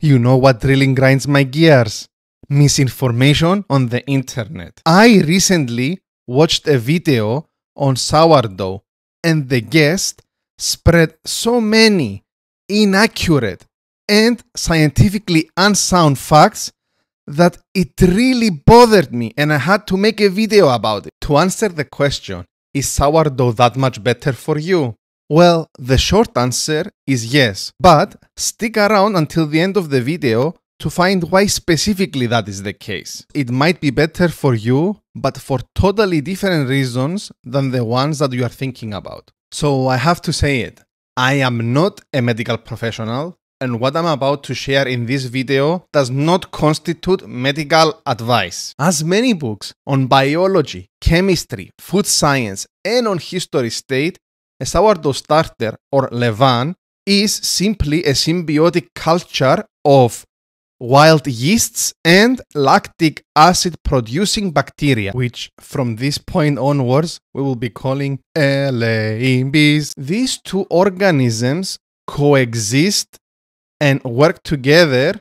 You know what really grinds my gears? Misinformation on the internet. I recently watched a video on sourdough, and the guest spread so many inaccurate and scientifically unsound facts that it really bothered me, and I had to make a video about it. To answer the question, is sourdough that much better for you? Well, the short answer is yes, but stick around until the end of the video to find why specifically that is the case. It might be better for you, but for totally different reasons than the ones that you are thinking about. So I have to say it, I am not a medical professional, and what I'm about to share in this video does not constitute medical advice. As many books on biology, chemistry, food science, and on history state, a sourdough starter, or levain, is simply a symbiotic culture of wild yeasts and lactic acid producing bacteria, which from this point onwards we will be calling LABs. These two organisms coexist and work together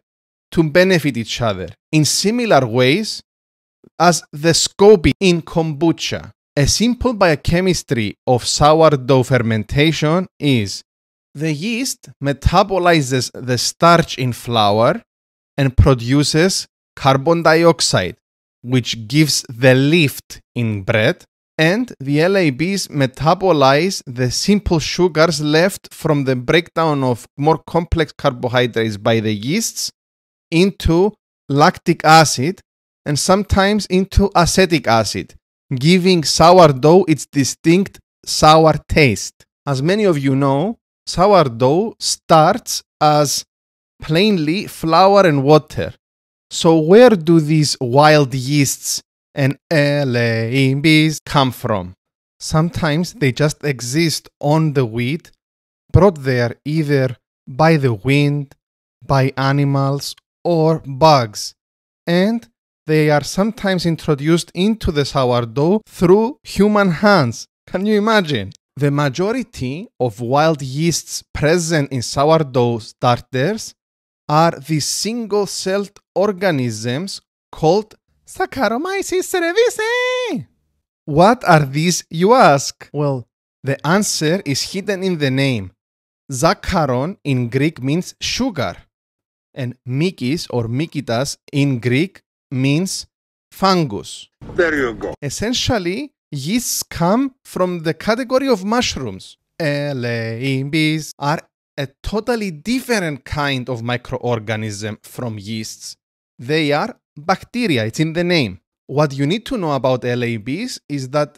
to benefit each other in similar ways as the SCOBY in kombucha. A simple biochemistry of sourdough fermentation is the yeast metabolizes the starch in flour and produces carbon dioxide, which gives the lift in bread, and the LABs metabolize the simple sugars left from the breakdown of more complex carbohydrates by the yeasts into lactic acid and sometimes into acetic acid, giving sourdough its distinct sour taste. As many of you know, sourdough starts as plainly flour and water. So where do these wild yeasts and LABs come from? Sometimes they just exist on the wheat, brought there either by the wind, by animals, or bugs. And they are sometimes introduced into the sourdough through human hands. Can you imagine? The majority of wild yeasts present in sourdough starters are the single-celled organisms called Saccharomyces cerevisiae. What are these, you ask? Well, the answer is hidden in the name. Zaccharon in Greek means sugar, and mykis or mykitas in Greek means fungus. There you go. Essentially, yeasts come from the category of mushrooms. LABs are a totally different kind of microorganism from yeasts. They are bacteria, it's in the name. What you need to know about LABs is that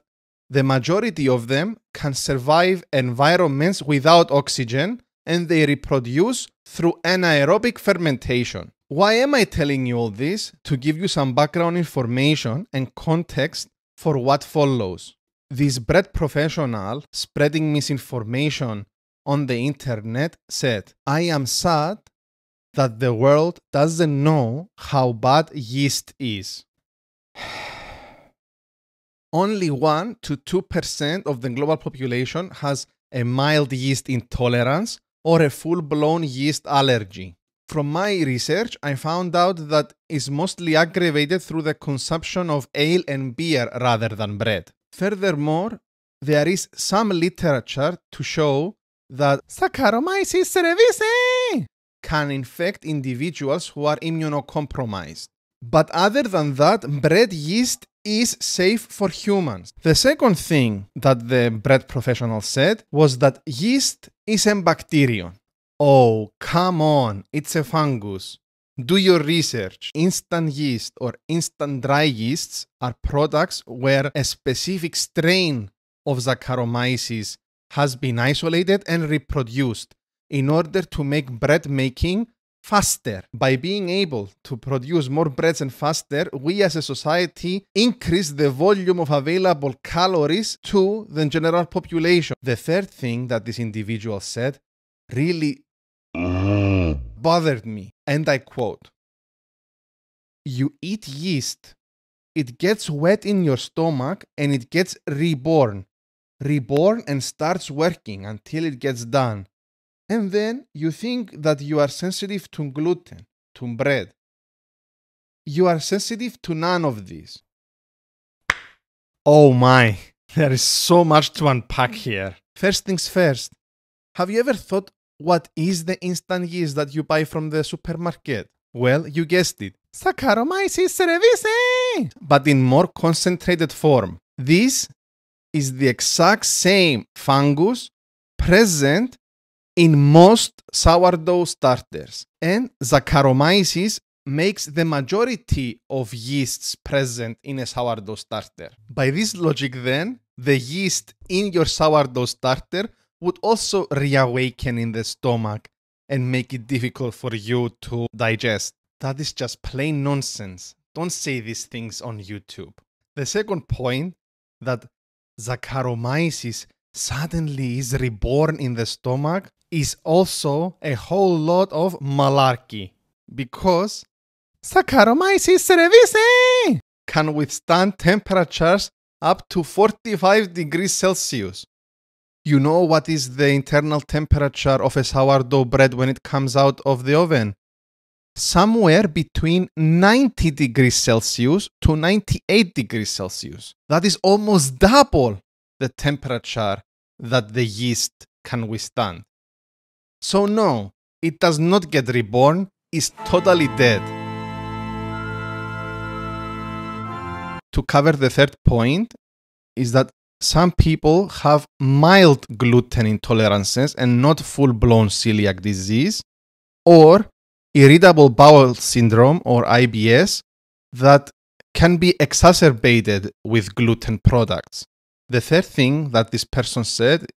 the majority of them can survive environments without oxygen, and they reproduce through anaerobic fermentation. Why am I telling you all this? To give you some background information and context for what follows. This bread professional spreading misinformation on the internet said, I am sad that the world doesn't know how bad yeast is. Only 1 to 2% of the global population has a mild yeast intolerance or a full-blown yeast allergy. From my research, I found out that it's mostly aggravated through the consumption of ale and beer rather than bread. Furthermore, there is some literature to show that Saccharomyces cerevisiae can infect individuals who are immunocompromised. But other than that, bread yeast is safe for humans. The second thing that the bread professional said was that yeast is a bacterium. Oh, come on, it's a fungus. Do your research. Instant yeast or instant dry yeasts are products where a specific strain of Saccharomyces has been isolated and reproduced in order to make bread making faster. By being able to produce more breads and faster, we as a society increase the volume of available calories to the general population. The third thing that this individual said really bothered me, and I quote, "You eat yeast, it gets wet in your stomach and it gets reborn and starts working until it gets done. And then you think that you are sensitive to gluten. to bread. You are sensitive to none of these. Oh my, there is so much to unpack here. First things first, have you ever thought what is the instant yeast that you buy from the supermarket? Well, you guessed it. Saccharomyces cerevisiae! But in more concentrated form. This is the exact same fungus present in most sourdough starters. And Saccharomyces makes the majority of yeasts present in a sourdough starter. By this logic then, the yeast in your sourdough starter would also reawaken in the stomach and make it difficult for you to digest. That is just plain nonsense. Don't say these things on YouTube. The second point, that Saccharomyces suddenly is reborn in the stomach, is also a whole lot of malarkey. Because Saccharomyces cerevisiae can withstand temperatures up to 45 degrees Celsius. You know what is the internal temperature of a sourdough bread when it comes out of the oven? Somewhere between 90 degrees Celsius to 98 degrees Celsius. That is almost double the temperature that the yeast can withstand. So no, it does not get reborn, it's totally dead. To cover the third point is that some people have mild gluten intolerances and not full-blown celiac disease, or irritable bowel syndrome or IBS that can be exacerbated with gluten products. The third thing that this person said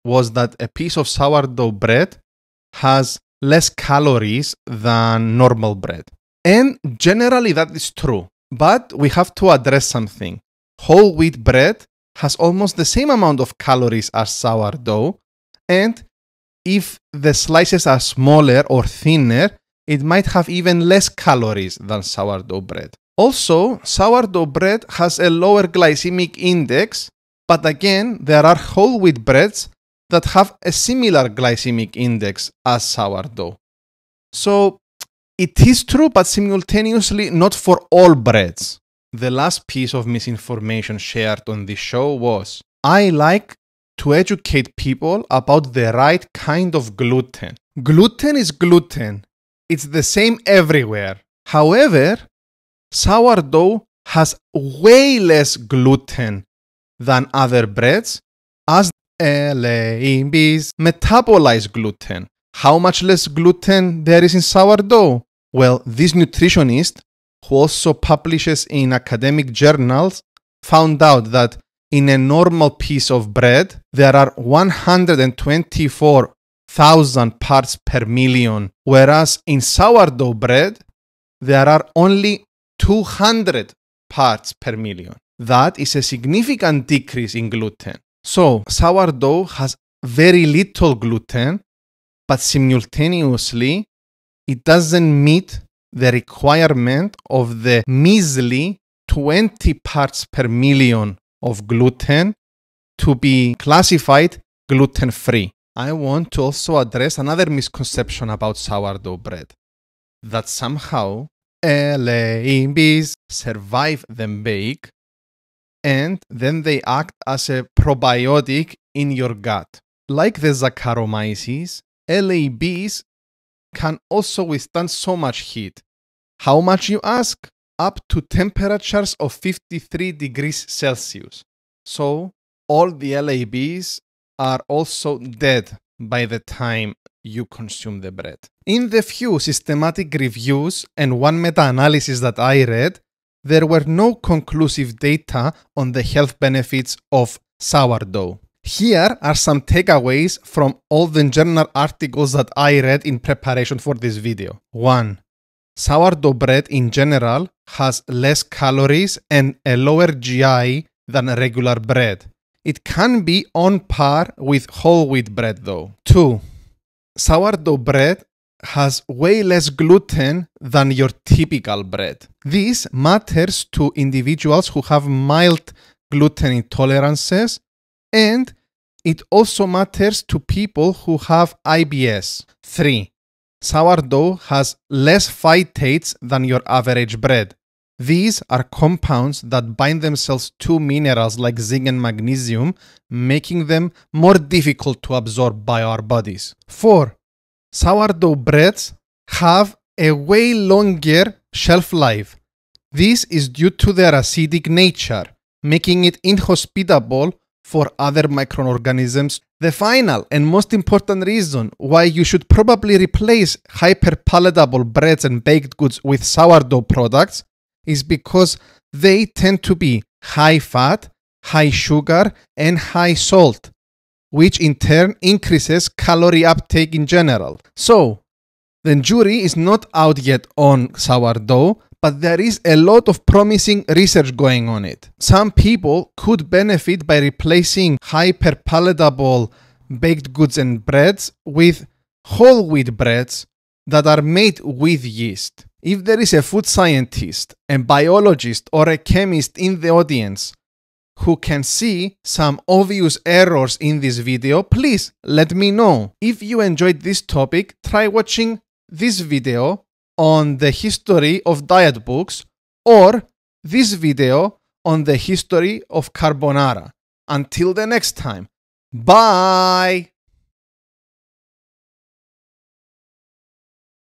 was that a piece of sourdough bread has less calories than normal bread. And generally that is true, but we have to address something. Whole wheat bread has almost the same amount of calories as sourdough, and if the slices are smaller or thinner, it might have even less calories than sourdough bread. Also, sourdough bread has a lower glycemic index, but again, there are whole wheat breads that have a similar glycemic index as sourdough. So, it is true, but simultaneously not for all breads. The last piece of misinformation shared on this show was, I like to educate people about the right kind of gluten. Gluten is gluten. It's the same everywhere. However, sourdough has way less gluten than other breads, as LABs metabolize gluten. How much less gluten there is in sourdough? Well, this nutritionist, who also publishes in academic journals, found out that in a normal piece of bread, there are 124,000 parts per million, whereas in sourdough bread, there are only 200 parts per million. That is a significant decrease in gluten. So, sourdough has very little gluten, but simultaneously, it doesn't meet the requirement of the measly 20 parts per million of gluten to be classified gluten-free. I want to also address another misconception about sourdough bread, that somehow LABs survive the bake and then they act as a probiotic in your gut. Like the Saccharomyces, LABs can also withstand so much heat. How much, you ask? Up to temperatures of 53 degrees Celsius. So, all the LABs are also dead by the time you consume the bread. In the few systematic reviews and one meta-analysis that I read, there were no conclusive data on the health benefits of sourdough. Here are some takeaways from all the journal articles that I read in preparation for this video. 1. Sourdough bread in general has less calories and a lower GI than regular bread. It can be on par with whole wheat bread though. 2. Sourdough bread has way less gluten than your typical bread. This matters to individuals who have mild gluten intolerances, and it also matters to people who have IBS. 3. Sourdough has less phytates than your average bread. These are compounds that bind themselves to minerals like zinc and magnesium, making them more difficult to absorb by our bodies. 4. Sourdough breads have a way longer shelf life. This is due to their acidic nature, making it inhospitable for other microorganisms. The final and most important reason why you should probably replace hyperpalatable breads and baked goods with sourdough products is because they tend to be high fat, high sugar, and high salt, which in turn increases calorie uptake in general. So, the jury is not out yet on sourdough, but there is a lot of promising research going on it. Some people could benefit by replacing hyperpalatable baked goods and breads with whole wheat breads that are made with yeast. If there is a food scientist, a biologist, or a chemist in the audience who can see some obvious errors in this video, please let me know. If you enjoyed this topic, try watching this video on the history of diet books or this video on the history of carbonara. Until the next time, bye!